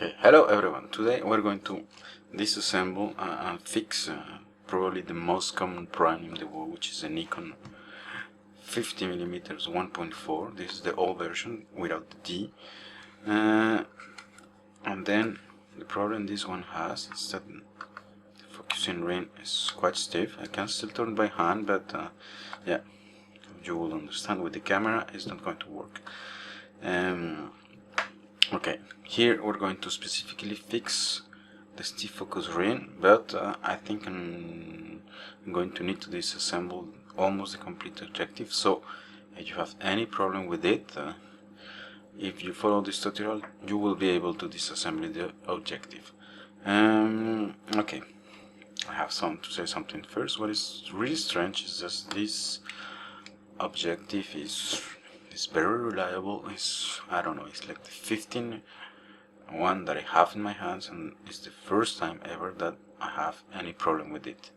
Okay, hello everyone. Today we're going to disassemble and fix probably the most common prime in the world, which is a Nikon 50mm 1.4. This is the old version without the D. And then the problem this one has is that the focusing ring is quite stiff. I can still turn by hand, but yeah, you will understand with the camera it's not going to work. Okay, here we're going to specifically fix the stiff focus ring, but I think I'm going to need to disassemble almost the complete objective. So if you have any problem with it, if you follow this tutorial, you will be able to disassemble the objective. Okay, I have to say something first. What is really strange is that this objective is very reliable. I don't know, it's like the 15th one that I have in my hands, and it's the first time ever that I have any problem with it.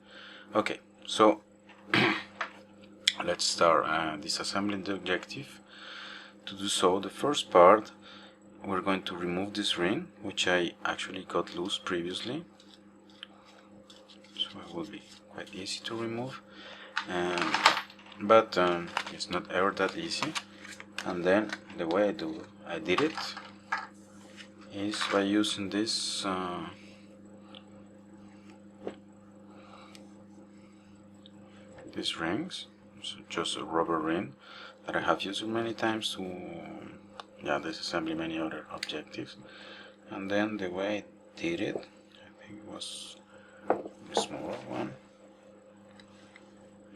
Okay, so let's start disassembling the objective. To do so, the first part, we're going to remove this ring, which I actually got loose previously, so it will be quite easy to remove, but it's not ever that easy. And then the way I did it is by using this these rings. So just a rubber ring that I have used many times to disassemble many other objectives. And then the way I did it, I think it was a smaller one.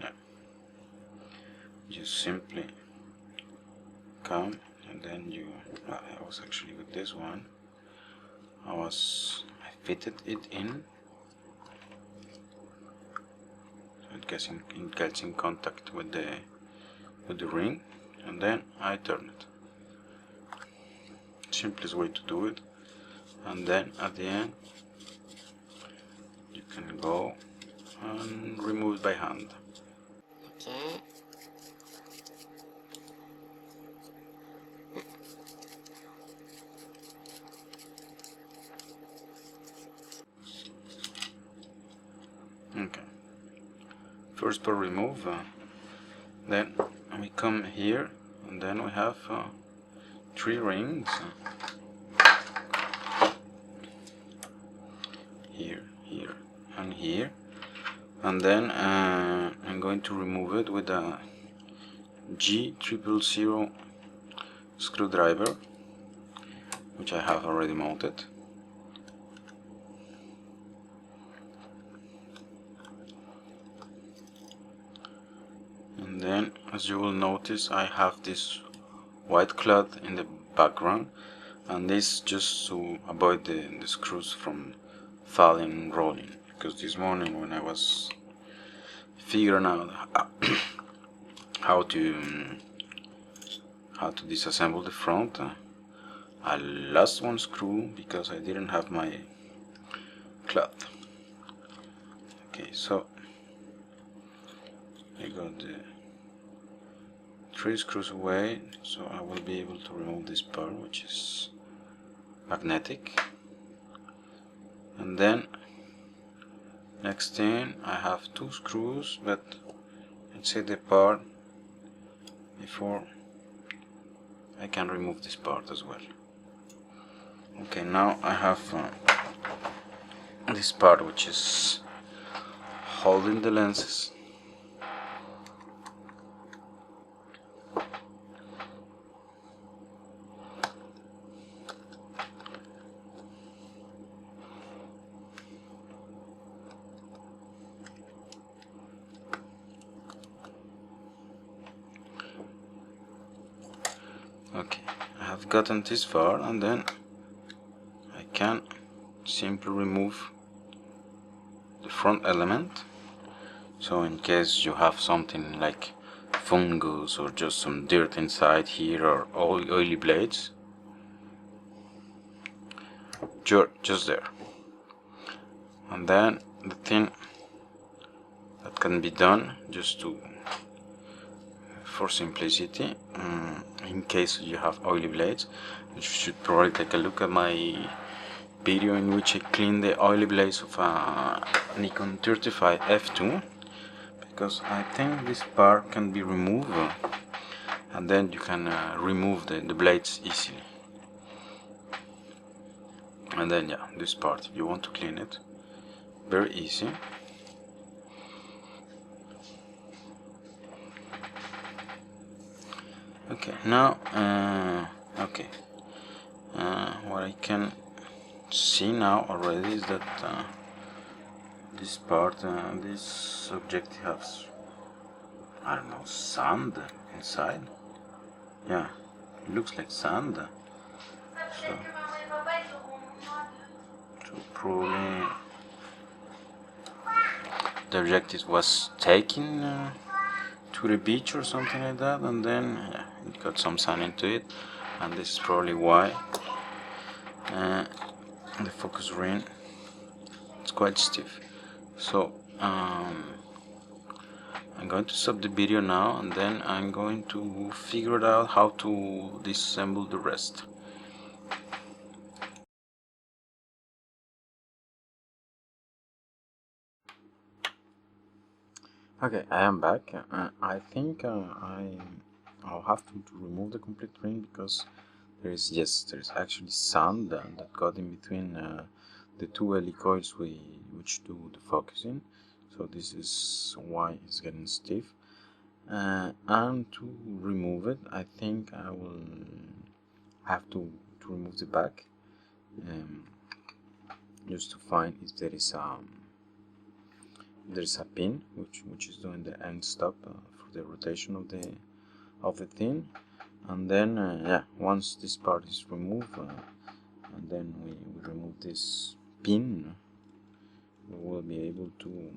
No, you simply come, and then I was actually with this one. I fitted it in, so it gets in contact with the ring, and then I turn it. Simplest way to do it. And then at the end you can go and remove it by hand. Okay. Okay, first part remove, then we come here, and then we have 3 rings, here, here, and here, and then I'm going to remove it with a G000 screwdriver, which I have already mounted. And then, as you will notice, I have this white cloth in the background, and this just to avoid the screws from falling and rolling, because this morning when I was figuring out how to disassemble the front, I lost one screw because I didn't have my cloth. Okay, so I got the 3 screws away, so I will be able to remove this part, which is magnetic. And then next thing, I have 2 screws, but let's say the part before I can remove this part as well. Okay, now I have this part which is holding the lenses. Okay, I have gotten this far, and then I can simply remove the front element. So in case you have something like fungus or just some dirt inside here, or oily blades, just there. And then the thing that can be done, just for simplicity, in case you have oily blades, you should probably take a look at my video in which I clean the oily blaze of a Nikon 35 f2, because I think this part can be removed, and then you can remove the blades easily. And then yeah, this part, if you want to clean it, very easy. Okay, now what I can see now already is that this part, this object has, I don't know, sand inside. Yeah, it looks like sand. So probably the objective was taken to the beach or something like that, and then it got some sand into it, and this is probably why the focus ring is quite stiff. So I'm going to stop the video now, and then I'm going to figure out how to disassemble the rest. Okay, I am back. I think I'll have to remove the complete ring, because there is actually sand that got in between the two helicoids which do the focusing. So this is why it's getting stiff. And to remove it, I think I will have to remove the back, just to find if there is a pin which is doing the end stop for the rotation of the thing. And then yeah, once this part is removed, and then we remove this pin, we will be able to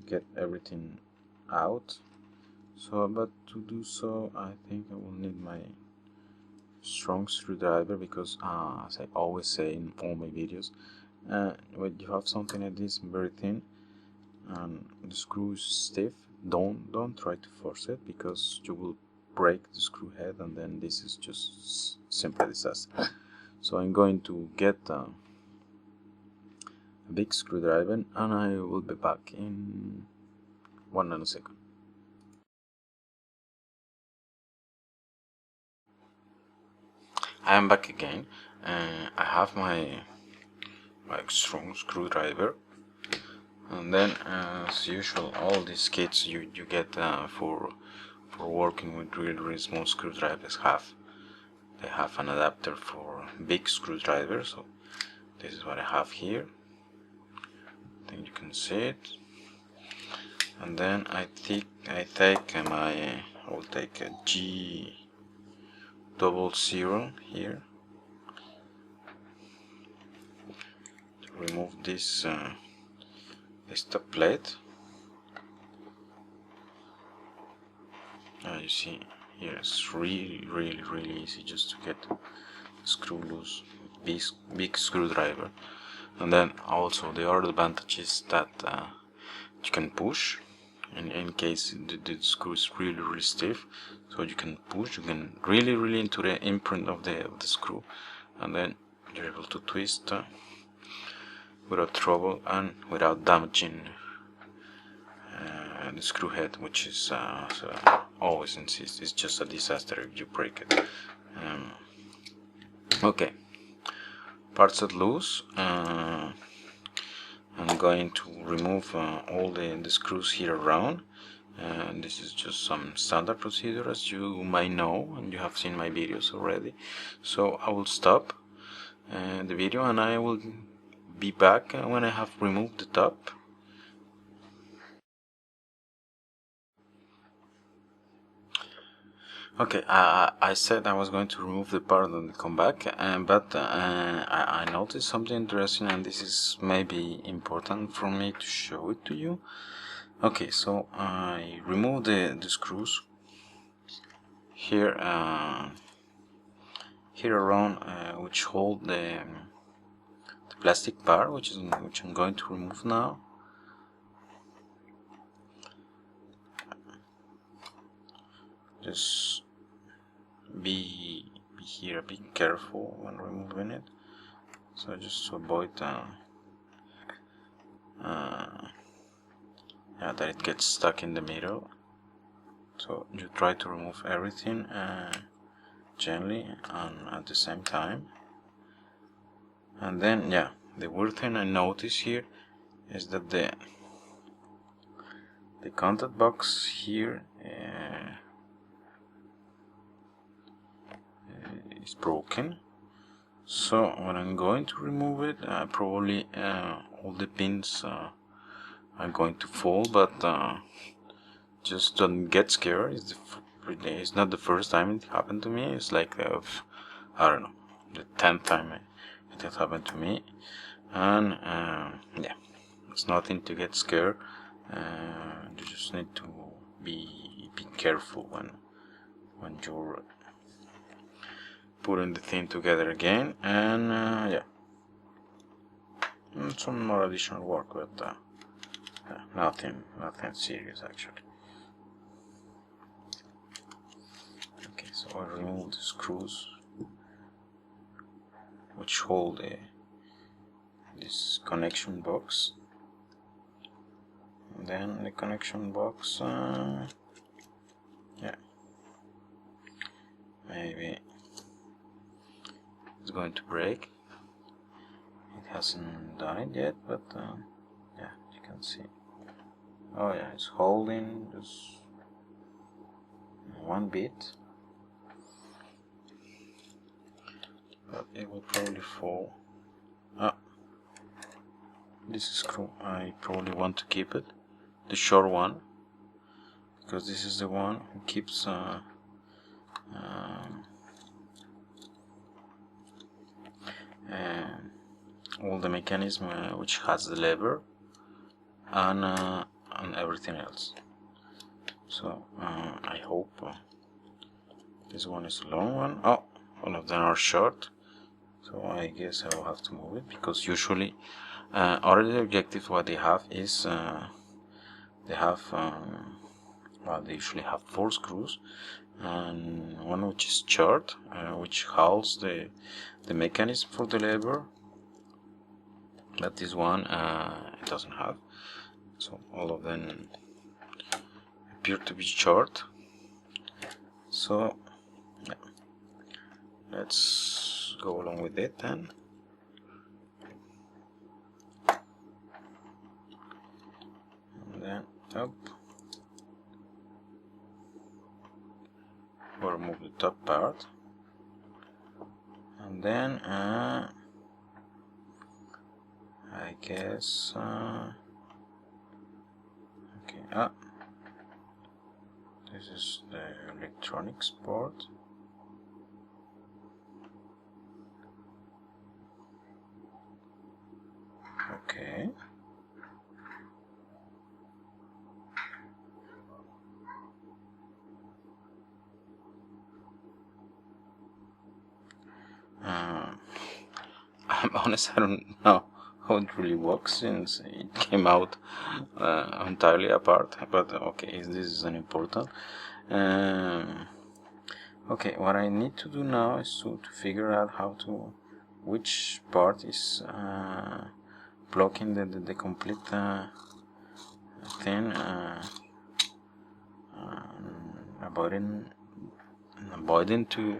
get everything out. So, but to do so, I think I will need my strong screwdriver, because as I always say in all my videos, when you have something like this very thin and the screw is stiff, don't try to force it, because you will break the screw head, and then this is just simply a disaster. So I'm going to get a big screwdriver, and I will be back in 1 nanosecond. I am back again. I have my strong screwdriver, and then as usual, all these kits you get for working with really small screwdrivers they have an adapter for big screwdrivers. So this is what I have here. I think you can see it. And then I will take a G00 here to remove this top plate. You see here, it's really easy just to get the screw loose with big screwdriver. And then also the other advantage is that you can push in case the screw is really stiff. So you can push, you can really into the imprint of the screw, and then you're able to twist without trouble and without damaging the screw head, which is so always insist, it's just a disaster if you break it. Okay, parts are loose. I'm going to remove all the screws here around. This is just some standard procedure, as you might know, and you have seen my videos already. So I will stop the video, and I will be back when I have removed the top. Okay, I said I was going to remove the part and come back, but I noticed something interesting, and this is maybe important for me to show it to you. Okay, so I removed the screws here around, which hold the plastic part, which I'm going to remove now. Just be careful when removing it. So just to avoid yeah, that it gets stuck in the middle. So you try to remove everything gently and at the same time. And then, yeah, the weird thing I notice here is that the contact box here is broken. So when I'm going to remove it, probably all the pins are going to fall, but just don't get scared. It's not the first time it happened to me. It's like I don't know, the 10th time it has happened to me, and yeah, it's nothing to get scared. You just need to be careful when you're putting the thing together again, and yeah, some more additional work, but nothing serious actually. Okay, so I remove the screws which hold this connection box, and then the connection box, yeah, maybe it's going to break. It hasn't done it yet, but yeah, you can see. Oh yeah, it's holding just one bit, but it will probably fall. This screw, I probably want to keep it, the short one, because this is the one who keeps all the mechanism which has the lever and everything else. So I hope this one is a long one. Oh, all of them are short, so I guess I will have to move it, because usually other objectives what they have is they have well, they usually have 4 screws, and one which is short, which holds the mechanism for the lever, but this one it doesn't have. So all of them appear to be short. So yeah, let's go along with it then. And then up, we'll remove the top part, and then I guess okay, this is the electronics port. Okay. I'm honest, I don't know how it really works since it came out entirely apart, but okay, this is unimportant. Okay, what I need to do now is to figure out which part is blocking the complete thing, avoiding to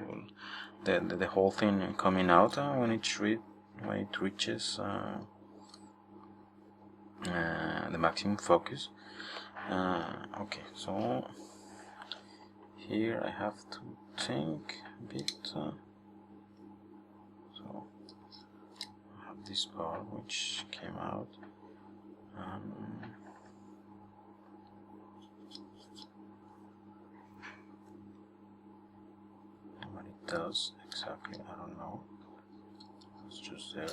the whole thing coming out when it reaches the maximum focus. Okay, so here I have to think a bit. So I have this part which came out. What it does exactly, I don't know. It's just there.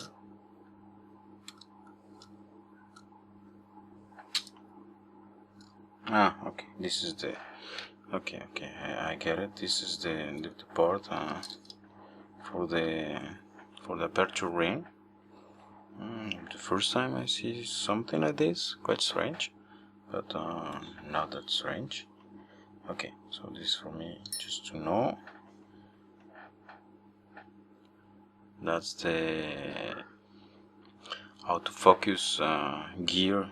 Okay, this is the okay, I get it. This is the part for the aperture ring. The first time I see something like this, quite strange, but not that strange. Okay, so this is for me just to know. That's the autofocus gear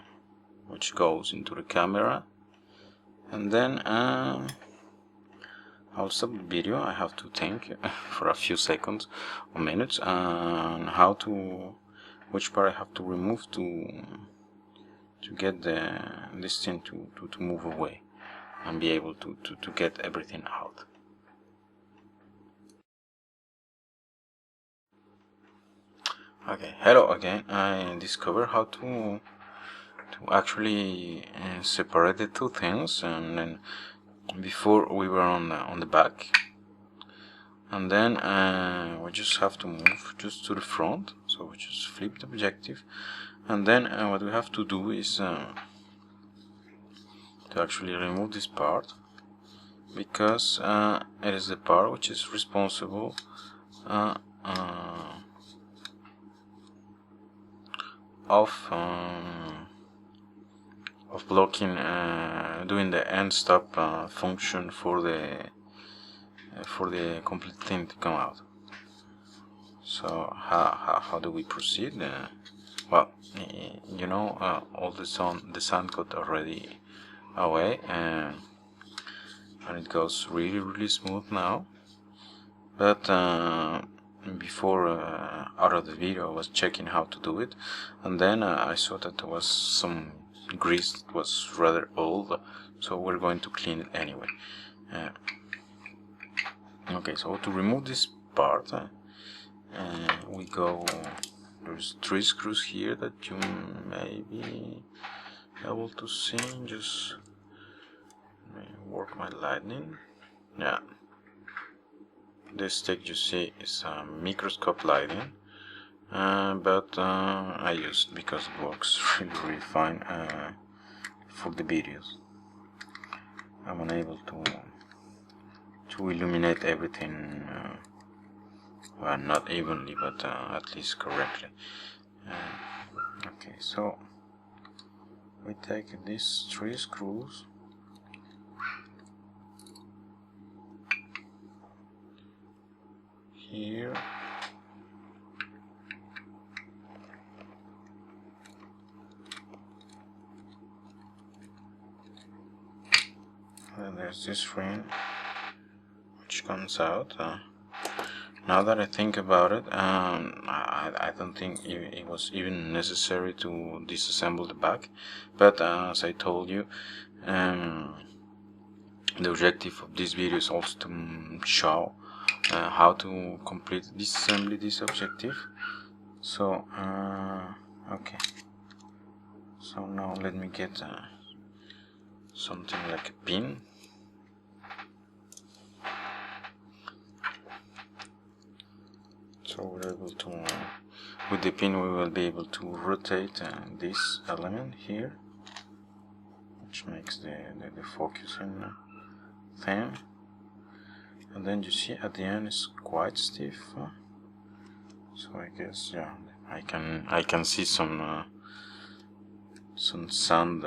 which goes into the camera, and then I'll stop the video. I have to think for a few seconds or minutes on which part I have to remove to get this thing to move away and be able to get everything out. Okay, hello again. I discovered how to actually separate the two things, and then before we were on the back, and then we just have to move just to the front, so we just flip the objective, and then what we have to do is to actually remove this part, because it is the part which is responsible of blocking, doing the end stop function for the complete thing to come out. So how do we proceed? Well, you know, all the sand got already away, and it goes really smooth now. But before out of the video, I was checking how to do it, and then I saw that there was some grease that was rather old, so we're going to clean it anyway. Okay, so to remove this part, we go. There's 3 screws here that you may be able to see. Just work my lightning. Yeah. This stick you see is a microscope lighting, but I use it because it works really fine for the videos. I'm unable to illuminate everything, well, not evenly, but at least correctly. Okay, so we take these 3 screws. Here, and there's this ring which comes out. Now that I think about it, I don't think it was even necessary to disassemble the back, but as I told you, the objective of this video is also to show how to complete disassembly this objective. So okay, so now let me get something like a pin. So we're able to, with the pin we will be able to rotate this element here, which makes the focusing thing. And then you see at the end it's quite stiff, so I guess, yeah, I can see some sand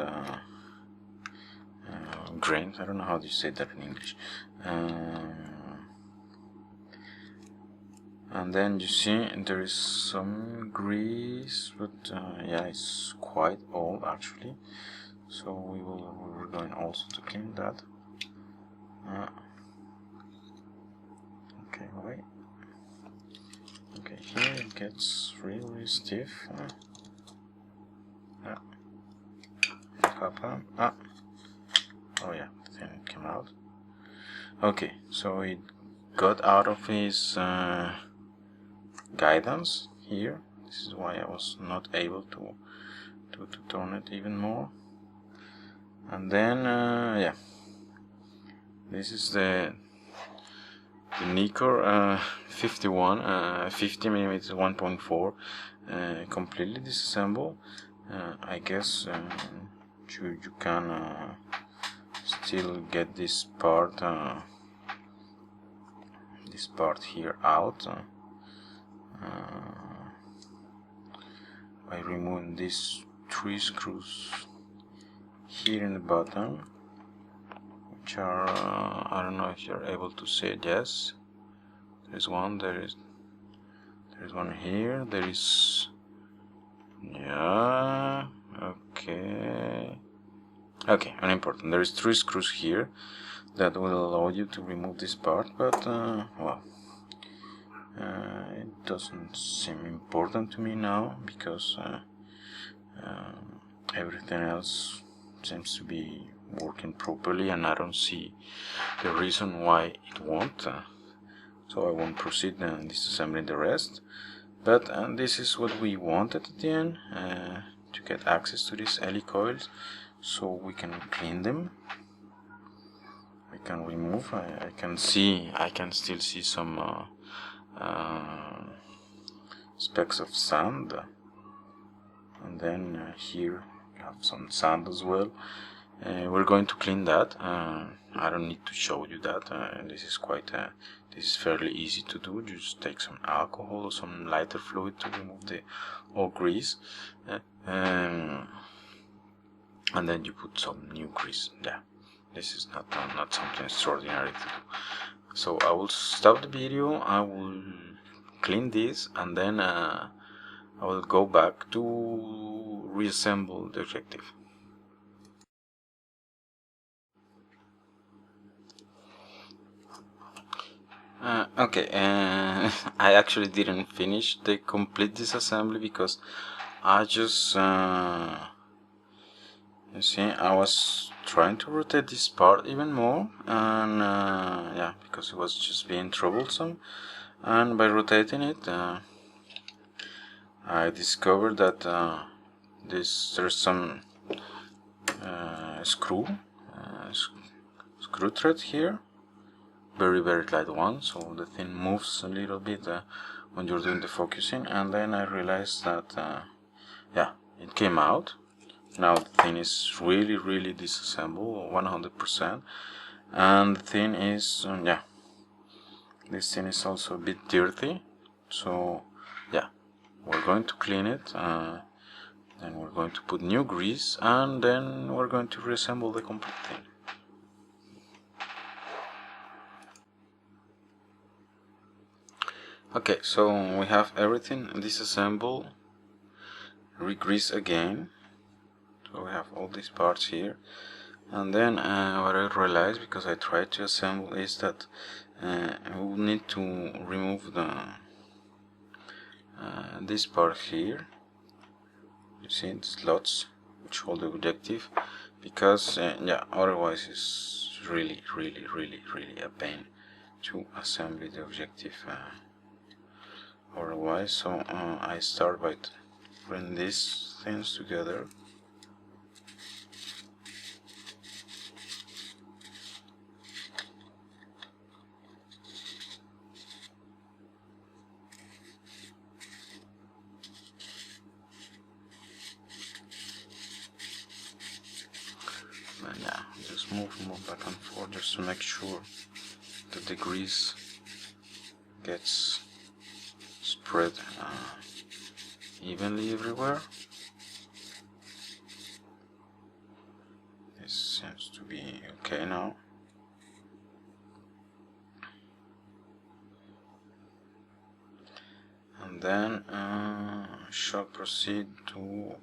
grains. I don't know how you say that in English. And then you see there is some grease, but yeah, it's quite old actually. So we're going also to clean that. Okay, wait. Okay, here it gets really stiff. Yeah. Oh yeah, then it came out. Okay, so it got out of his guidance here. This is why I was not able to turn it even more. And then yeah, this is the Nikkor 50mm 1.4, completely disassembled. I guess you can still get this part here out by removing these 3 screws here in the bottom, which are I don't know if you're able to see it. Yes, there's one. There's one here. There is Yeah, okay, unimportant. There is 3 screws here that will allow you to remove this part, but well, it doesn't seem important to me now, because everything else seems to be working properly, and I don't see the reason why it won't. So I won't proceed disassembling the rest. But this is what we wanted at the end, to get access to these LE coils, so we can clean them. We can remove. I can still see some specks of sand, and then here we have some sand as well. We're going to clean that. I don't need to show you that. This is fairly easy to do. Just take some alcohol or some lighter fluid to remove the old grease, and then you put some new grease. Yeah, this is not something extraordinary to do. So I will stop the video. I will clean this, and then I will go back to reassemble the objective. Okay, I actually didn't finish the complete disassembly, because I just, you see, I was trying to rotate this part even more, and yeah, because it was just being troublesome, and by rotating it, I discovered that there's some screw thread here, very light one, so the thing moves a little bit when you're doing the focusing, and then I realized that yeah, it came out. Now the thing is really disassembled 100%, and the thing is yeah, this thing is also a bit dirty, so yeah, we're going to clean it, then we're going to put new grease, and then we're going to reassemble the complete thing. Okay, so we have everything disassembled, re-grease again, so we have all these parts here, and then what I realized, because I tried to assemble, is that we will need to remove the this part here. You see the slots which hold the objective, because yeah, otherwise it's really a pain to assemble the objective otherwise. So I start by putting these things together. And yeah, just move back and forth, just to make sure that the grease gets spread evenly everywhere. This seems to be okay now. And then I shall proceed to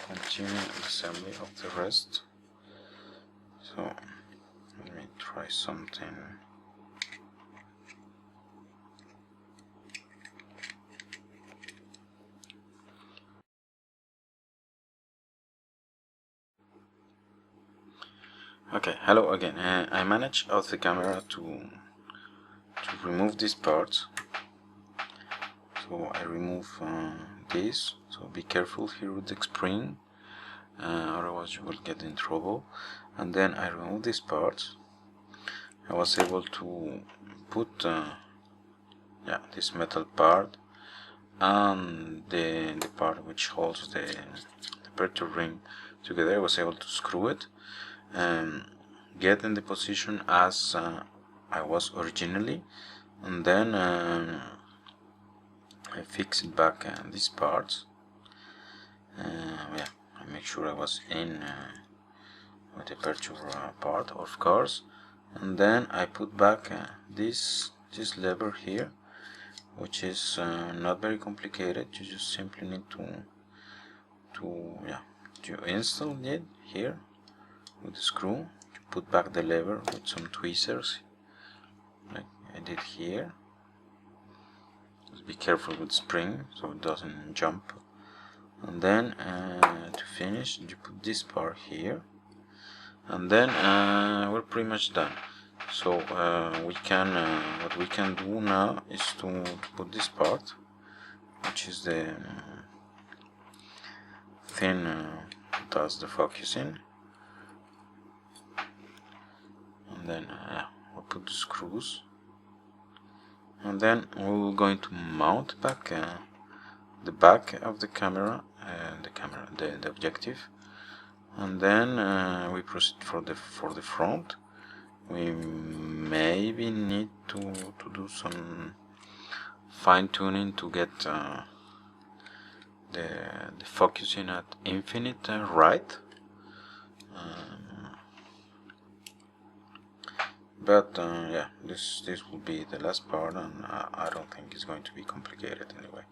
continue assembly of the rest. So let me try something. Okay, hello again. I managed off the camera to remove this part. So I remove this. So be careful here with the spring, otherwise you will get in trouble. And then I remove this part. I was able to put yeah, this metal part and the part which holds the aperture ring together. I was able to screw it and get in the position as I was originally, and then I fix it back these parts. Yeah, I make sure I was in with the aperture part, of course, and then I put back this lever here, which is not very complicated. You just simply need to to install it here with the screw, to put back the lever with some tweezers like I did here. Just be careful with spring so it doesn't jump. And then to finish, you put this part here, and then we're pretty much done. So what we can do now is to put this part, which is the thing does the focusing, and then we'll put the screws, and then we're going to mount back the back of the camera and the objective, and then we proceed for the front. We maybe need to do some fine tuning to get the focusing at infinite right, but yeah, this will be the last part, and I don't think it's going to be complicated anyway.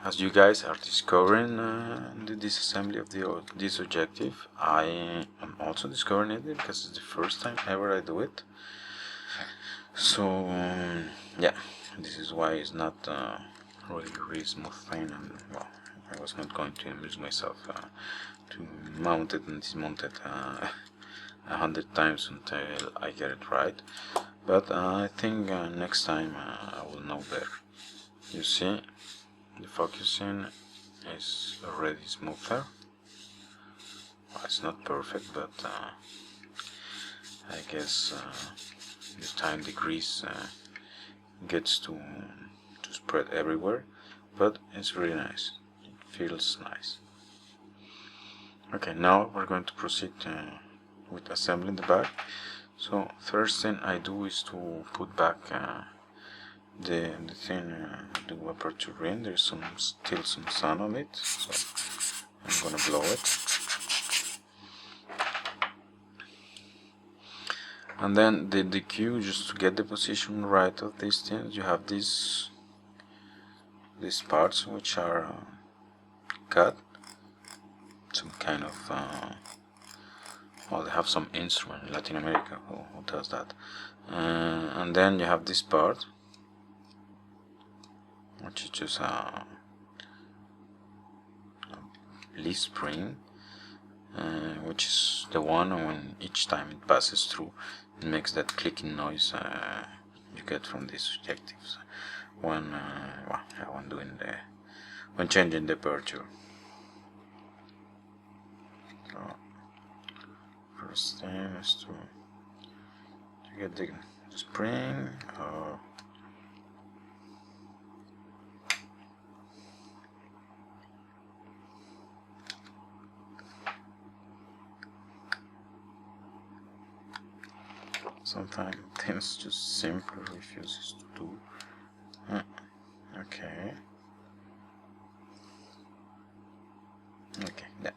As you guys are discovering the disassembly of this objective, I am also discovering it because it's the first time ever I do it. So yeah, this is why it's not really smooth thing, and well, I was not going to amuse myself to mount it and dismount it 100 times until I get it right. But I think next time I will know better. You see, the focusing is already smoother. Well, it's not perfect, but I guess the time the grease gets to spread everywhere, but it's really nice. It feels nice. Okay, now we're going to proceed with assembling the back. So first thing I do is to put back the thing, the aperture ring. There's still some sun on it, so I'm gonna blow it. And then the cue, just to get the position right of these things, you have these parts which are cut, some kind of well, they have some instrument in Latin America who does that, and then you have this part, which is just a leaf spring, which is the one when each time it passes through, it makes that clicking noise you get from these objectives when when changing the aperture. So first thing is to get the spring. Sometimes things just simply refuses to do. Okay. Yeah.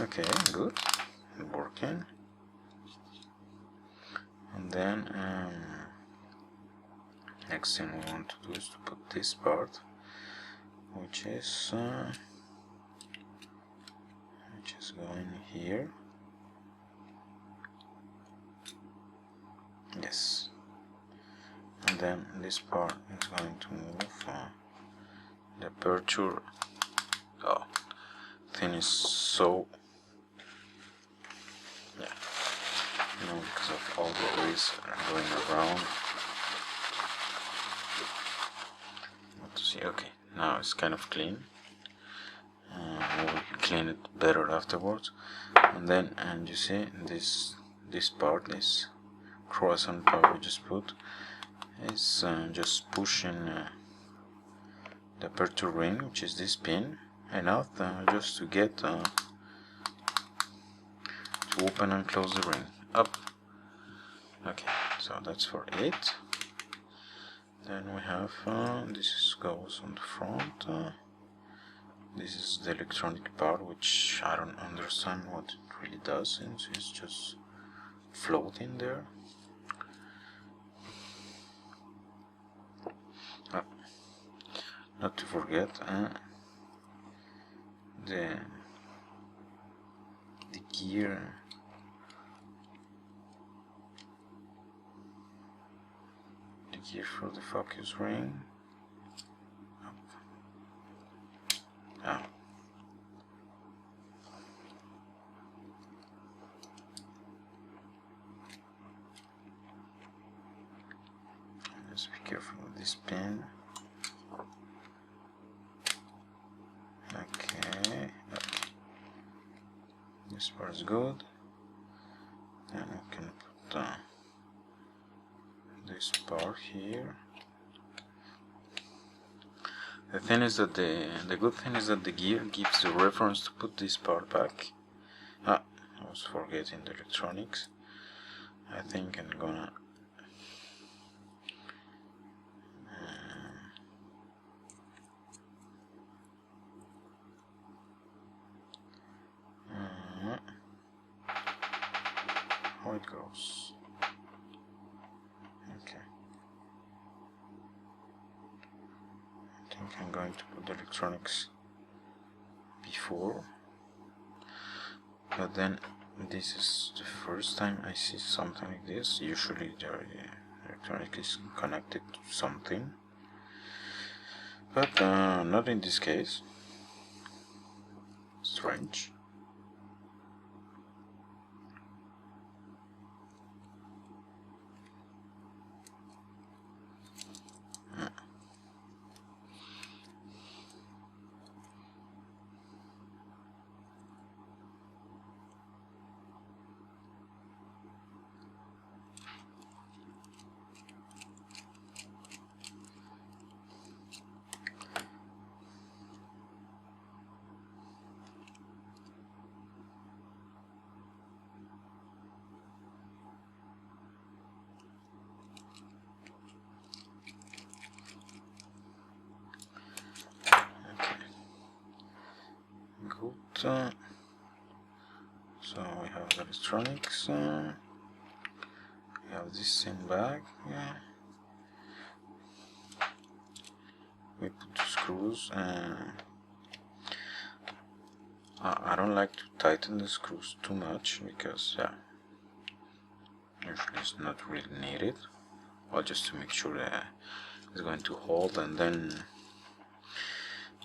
Okay, good. Working. And then next thing we want to do is to put this part, which is going here. Yes. And then this part is going to move the aperture. Oh, thing is so, yeah, because of all the grease going around. What to see? Okay, now it's kind of clean. We'll clean it better afterwards. And then, you see this part, this croissant part we just put, is just pushing the aperture ring, which is this pin, enough just to get to open and close the ring up. Okay, so that's for it. Then we have this goes on the front. This is the electronic part, which I don't understand what it really does, since it's just floating there. not to forget the gear, for the focus ring. Oh. Let's be careful with this pin. Okay, this part is good. Then we can put this part here. The thing is that the good thing is that the gear gives the reference to put this part back. I was forgetting the electronics. I think I'm gonna how it goes. Okay. I think I'm going to put the electronics before, but then this is the first time I see something like this. Usually the electronic is connected to something, but not in this case. Strange. Good. So we have the electronics. We have this in back. Yeah. We put the screws. I don't like to tighten the screws too much because usually it's not really needed. Well, just to make sure that it's going to hold, and then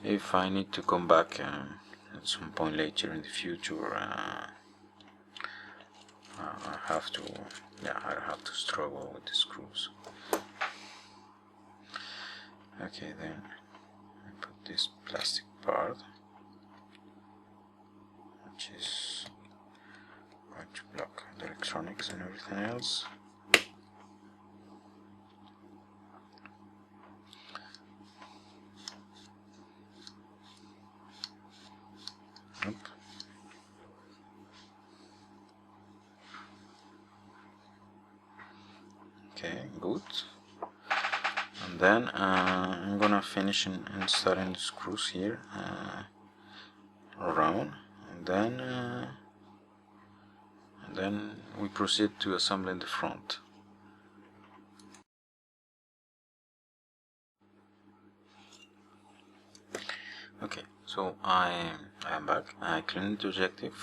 if I need to come back at some point later in the future, I have to struggle with the screws. Okay, then I put this plastic part, which is going to block the electronics and everything else. Okay, good. And then I'm gonna finish installing the screws here around, and then we proceed to assembling the front. Okay, so I am back. I cleaned the objective,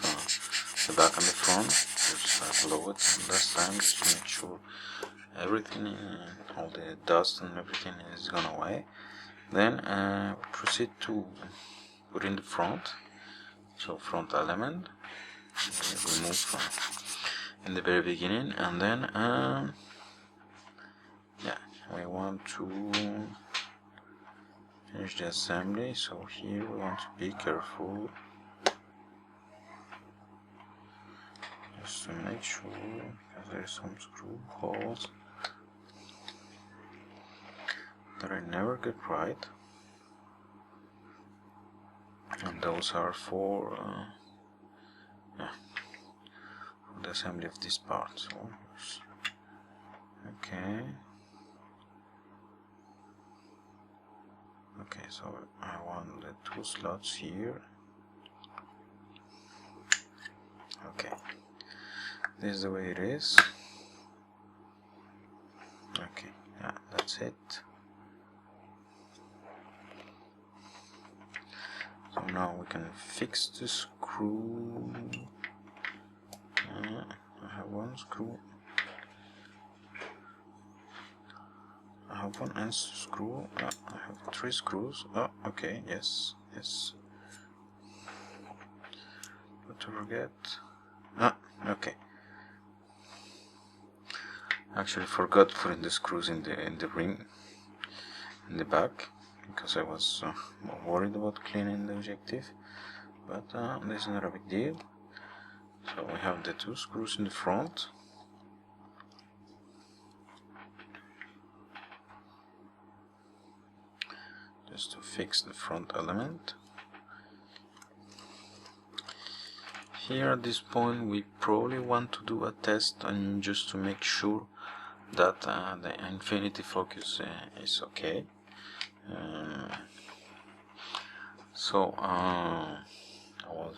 the back and the front. Just blow it last time just to make sure everything, all the dust and everything is gone away. Then proceed to put in the front. So front element, remove in the very beginning, and then we want to finish the assembly. So here we want to be careful, just to make sure, because there are some screw holes that I never get right, and those are for the assembly of this part. So okay, so I want the two slots here. Okay, this is the way it is. Okay, that's it. now we can fix the screw. I have one screw. I have one end screw. I have 3 screws. Oh, okay, yes. Not to forget. Okay. Actually forgot putting the screws in the ring in the back because I was worried about cleaning the objective, but this is not a big deal. So we have the 2 screws in the front. Just to fix the front element. Here at this point we probably want to do a test and just to make sure that the infinity focus is okay. So I was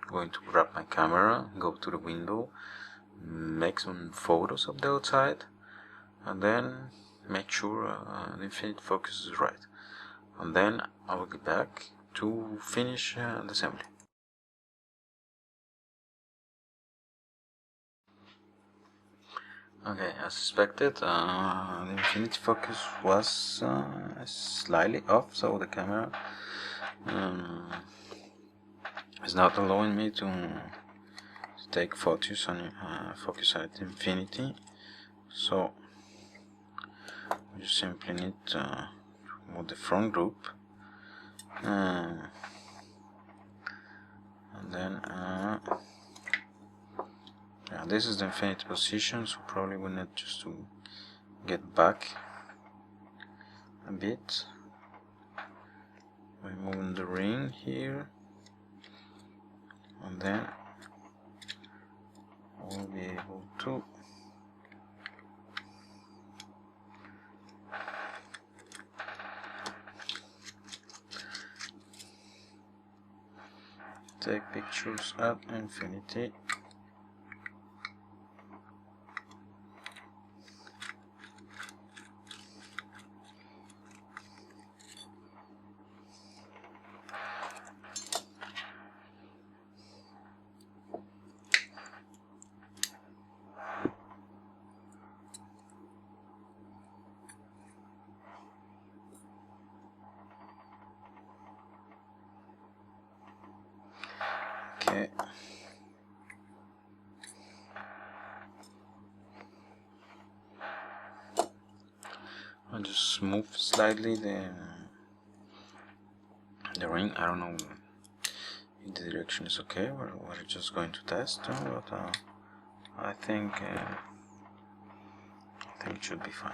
going to grab my camera, go to the window, make some photos of the outside, and then make sure the infinite focus is right, and then I will get back to finish the assembly. Okay, as expected, the infinity focus was slightly off, so the camera is not allowing me to take photos on focus at infinity. So you simply need to move the front group, and then yeah, this is the infinity position, so probably we need just to get back a bit by moving the ring here, and then we'll be able to take pictures at infinity. Okay. I'll just move slightly the ring. I don't know if the direction is okay. We're just going to test, but I think it should be fine.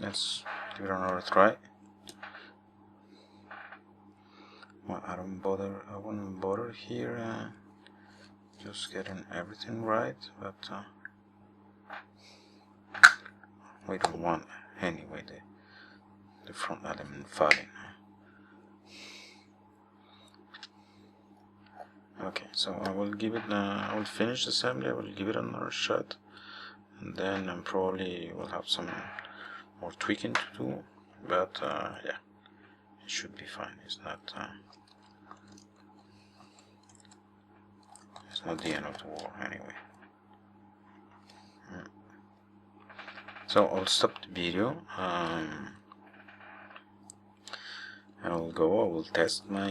Let's give it another try. Well, I wouldn't bother here, just getting everything right, but we don't want anyway the front element falling. Okay, so I will give it. I will finish the assembly. I will give it another shot, and then probably we'll have some more tweaking to do. But yeah, it should be fine. It's not the end of the war anyway. So I'll stop the video. I will test my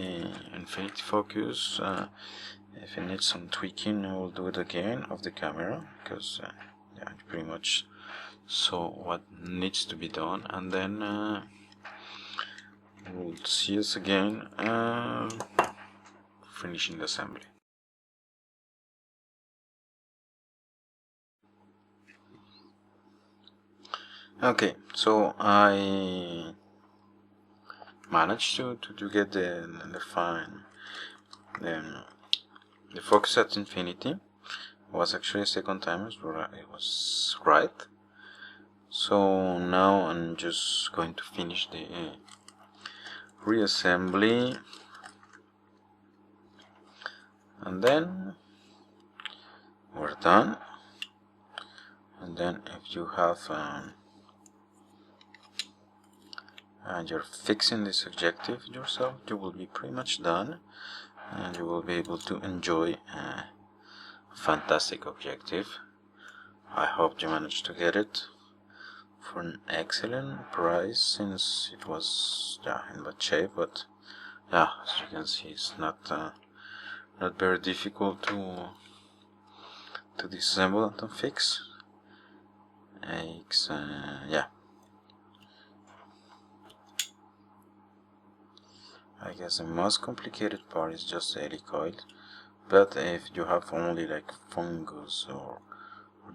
infinity focus. If it needs some tweaking, I will do it again of the camera, because yeah, I pretty much saw what needs to be done, and then we'll see us again finishing the assembly. Okay, so I managed to get the focus at infinity. Was actually a second time where it was right. So now I'm just going to finish the reassembly, and then we're done. And then if you have and you're fixing this objective yourself, you will be pretty much done, and you will be able to enjoy a fantastic objective. I hope you managed to get it for an excellent price, since it was in bad shape, but as you can see, it's not very difficult to disassemble and to fix. I guess the most complicated part is just the helicoil, but if you have only like fungus or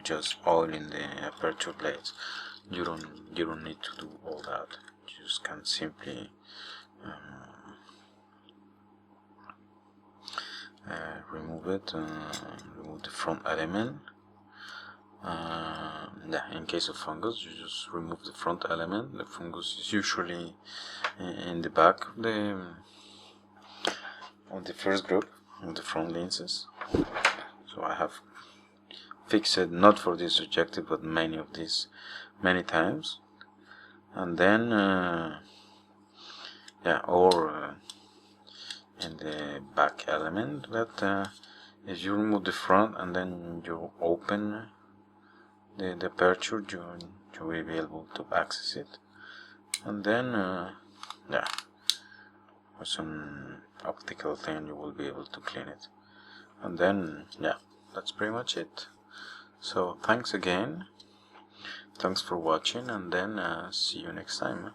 just oil in the aperture blades, you don't need to do all that. You just can simply remove it, remove the front element. In case of fungus, you just remove the front element. The fungus is usually in the back of the first group of the front lenses. So I have fixed it, not for this objective, but many times. And then in the back element, but if you remove the front and then you open the aperture, you will be able to access it. And then with some optical thing you will be able to clean it. And then that's pretty much it. So thanks again, thanks for watching, and then see you next time.